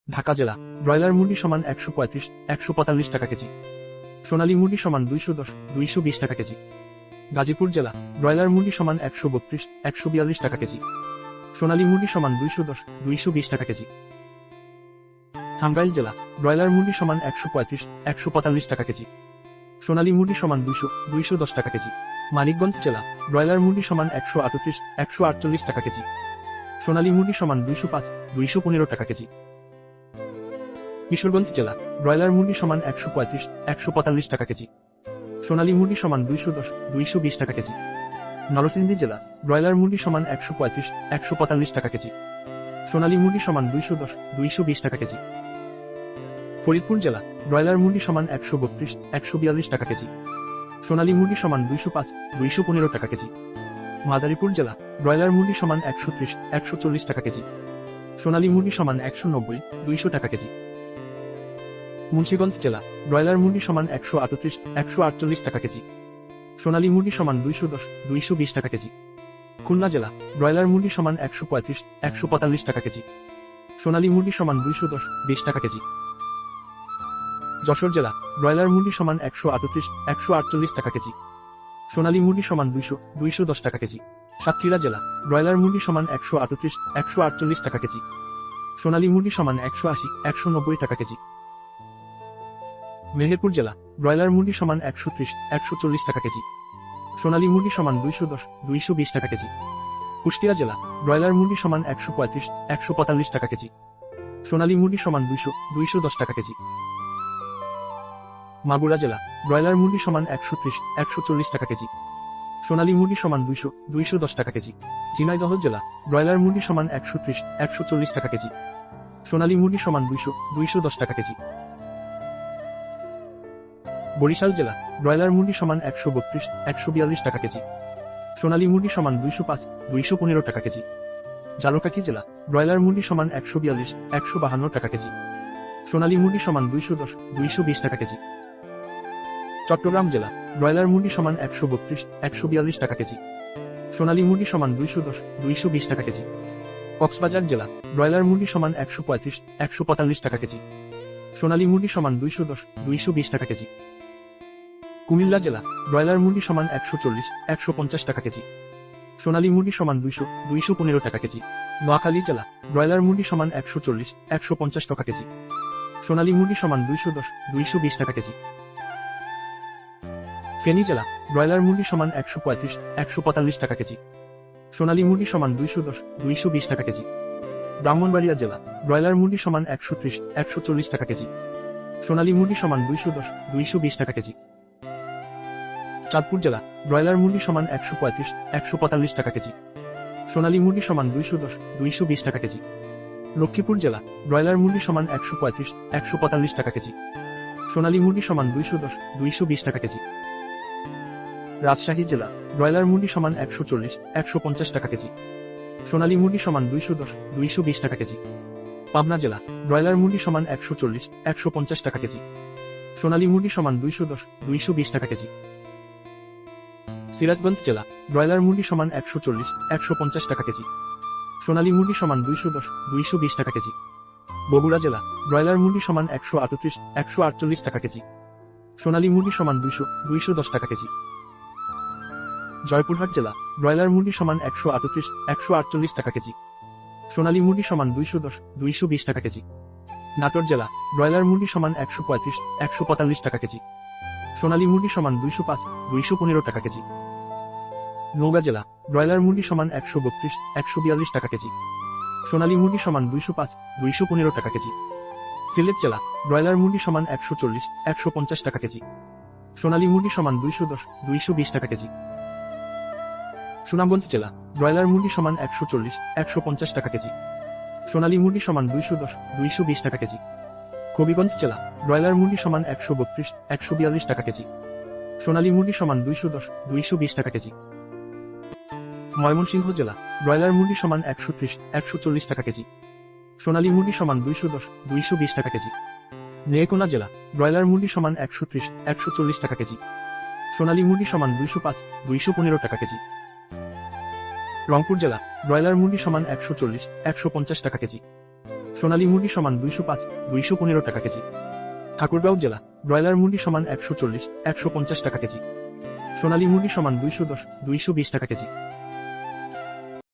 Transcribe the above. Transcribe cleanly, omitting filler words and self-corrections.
ঢাকা জেলা ব্রয়লার মুরগি সমান 135-145 টাকা কেজি। সোনালী মুরগি সমান 210-220 টাকা কেজি। গাজীপুর জেলা ব্রয়লার মুরগি সমান 132-142 টাকা কেজি। সোনালী মুরগি সমান 210-220 টাকা কেজি। টাঙ্গাইল জেলা ব্রয়লার মুরগি সমান 135-145 টাকা কেজি। সোনালী মুরগি সমান 200-210 টাকা কেজি। মানিকগঞ্জ জেলা ব্রয়লার মুরগি সমান 138-148 টাকা কেজি। সোনালী মুরগি সমান 205-215 টাকা কেজি। কিশোরগঞ্জ জেলা ব্রয়লার মুরগি সমান 135-145 টাকা কেজি। সোনালী মুরগি সমান 210-220 টাকা কেজি। নরসিংদী জেলা ব্রয়লার মুরগি সমান 135-145 টাকা কেজি। সোনালী মুরগি সমান 210-220 টাকা কেজি। ফরিদপুর জেলা ব্রয়লার মুরগি সমান 132-142 টাকা কেজি। সোনালী মুরগি সমান 205-215 টাকা কেজি। মাদারীপুর জেলা ব্রয়লার মুরগি সমান 130-140 টাকা কেজি। সোনালী মুরগি সমান 190-200 টাকা কেজি। মুন্সিগঞ্জ জেলা ব্রয়লার মুরগি সমান 138-148 টাকা কেজি। সোনালী মুরগি সমান 210-220 টাকা কেজি। খুলনা জেলা ব্রয়লার মুরগি সমান 135-145 টাকা কেজি। সোনালী মুরগি সমান 210-20 টাকা কেজি। যশোর জেলা ব্রয়লার মুরগি সমান 138-148 টাকা কেজি। সোনালী মুরগি সমান 200-210 টাকা কেজি। সাতক্ষীরা জেলা ব্রয়লার মুরগি সমান 138-148 টাকা কেজি। সোনালী মুরগি সমান 180-190 টাকা কেজি। মেহেরপুর জেলা ব্রয়লার মুরগি সমান 130-140 টাকা কেজি। সোনালী মুরগি সমান 210-220 টাকা কেজি। কুষ্টিয়া জেলা ব্রয়লার মুরগি সমান 135-145 টাকা কেজি। সোনালী মুরগি সমান 200-210 টাকা কেজি। মাগুরা জেলা ব্রয়লার মুরগি সমান 130-140 টাকা কেজি। সোনালী মুরগি সমান 200-210 টাকা কেজি। ঝিনাইদহ জেলা ব্রয়লার মুরগি সমান 130-140 টাকা কেজি। সোনালী মুরগি সমান 200-210 টাকা কেজি। বরিশাল জেলা ব্রয়লার মুরগি সমান 132-142 টাকা কেজি। সোনালী মুরগি সমান 205-215 টাকা কেজি। ঝালকাঠি জেলা ব্রয়লার মুরগি সমান 142-152 টাকা কেজি। সোনালী মুরগি সমান 210-220 টাকা কেজি। চট্টগ্রাম জেলা ব্রয়লার মুরগি সমান 132-142 টাকা কেজি। সোনালী মুরগি সমান 210-220 টাকা কেজি। কক্সবাজার জেলা ব্রয়লার মুরগি সমান 135-145 টাকা কেজি। সোনালী মুরগি সমান 210-220 টাকা কেজি। কুমিল্লা জেলা ব্রয়লার মুরগি সমান 140-150 টাকা কেজি। সোনালী মুরগি সমান 200-215 টাকা কেজি। নোয়াখালী জেলা ব্রয়লার মুরগি সমান 140-150 টাকা কেজি। সোনালী মুরগি সমান 210-220 টাকা কেজি। ফেনী জেলা ব্রয়লার মুরগি সমান 135-145 টাকা কেজি। সোনালী মুরগি সমান 210-220 টাকা কেজি। ব্রাহ্মণবাড়িয়া জেলা ব্রয়লার মুরগি সমান 130-140 টাকা কেজি। সোনালী মুরগি সমান 210-220 টাকা কেজি। চাঁদপুর জেলা ব্রয়লার মুরগি সমান 135-145 টাকা কেজি। সোনালী মুরগি সমান 210-220 টাকা কেজি। লক্ষ্মীপুর জেলা ব্রয়লার মুরগি সমান 135-145 টাকা কেজি। সোনালী মুরগি সমান 210-220 টাকা কেজি। রাজশাহী জেলা ব্রয়লার মুরগি সমান 140-150 টাকা কেজি। সোনালী মুরগি সমান 210-220 টাকা কেজি। পাবনা জেলা ব্রয়লার মুরগি সমান 140-150 টাকা কেজি। সোনালী মুরগি সমান 210-220 টাকা কেজি। সিরাজগঞ্জ জেলা ব্রয়লার মুরগি সমান 140-150 টাকা কেজি। সোনালী মুরগি সমান 210-220 টাকা কেজি। বগুড়া জেলা ব্রয়লার মুরগি সমান 138-148 টাকা কেজি। সোনালী মুরগি সমান 200-210 টাকা কেজি। জয়পুরহাট জেলা ব্রয়লার মুরগি সমান 138-148 টাকা কেজি। সোনালী মুরগি সমান 210-220 টাকা কেজি। নাটোর জেলা ব্রয়লার মুরগি সমান 135-145 টাকা কেজি। সোনালী মুরগি সমান 205-215 টাকা কেজি। নওগাঁ জেলা ব্রয়লার মুরগি সমান 132-142 টাকা কেজি। সোনালী মুরগি সমান 205-215 টাকা কেজি। সিলেট জেলা ব্রয়লার মুরগি সমান 140-150 টাকা কেজি। সোনালী মুরগি সমান 210-220 টাকা কেজি। সুনামগঞ্জ জেলা ব্রয়লার মুরগি সমান 140-150 টাকা কেজি। সোনালী মুরগি সমান 210-220 টাকা কেজি। হবিগঞ্জ জেলা ব্রয়লার মুরগি সমান 132-142 টাকা কেজি। সোনালী মুরগি সমান 210-220 টাকা কেজি। ময়মনসিংহ জেলা ব্রয়লার মুরগি সমান 130-140 টাকা কেজি। সোনালী মুরগি সমান 210-220 টাকা কেজি। নেত্রকোনা জেলা ব্রয়লার মুরগি সমান 130-140 টাকা কেজি। সোনালী মুরগি সমান 205-215 টাকা কেজি। রংপুর জেলা ব্রয়লার মুরগি সমান 140-150 টাকা কেজি। সোনালী মুরগি সমান 205 215 টাকা কেজি। ঠাকুরগাঁও জেলা ব্রয়লার মুরগি সমান 140 150 টাকা কেজি। সোনালী মুরগি সমান 210 220 টাকা কেজি।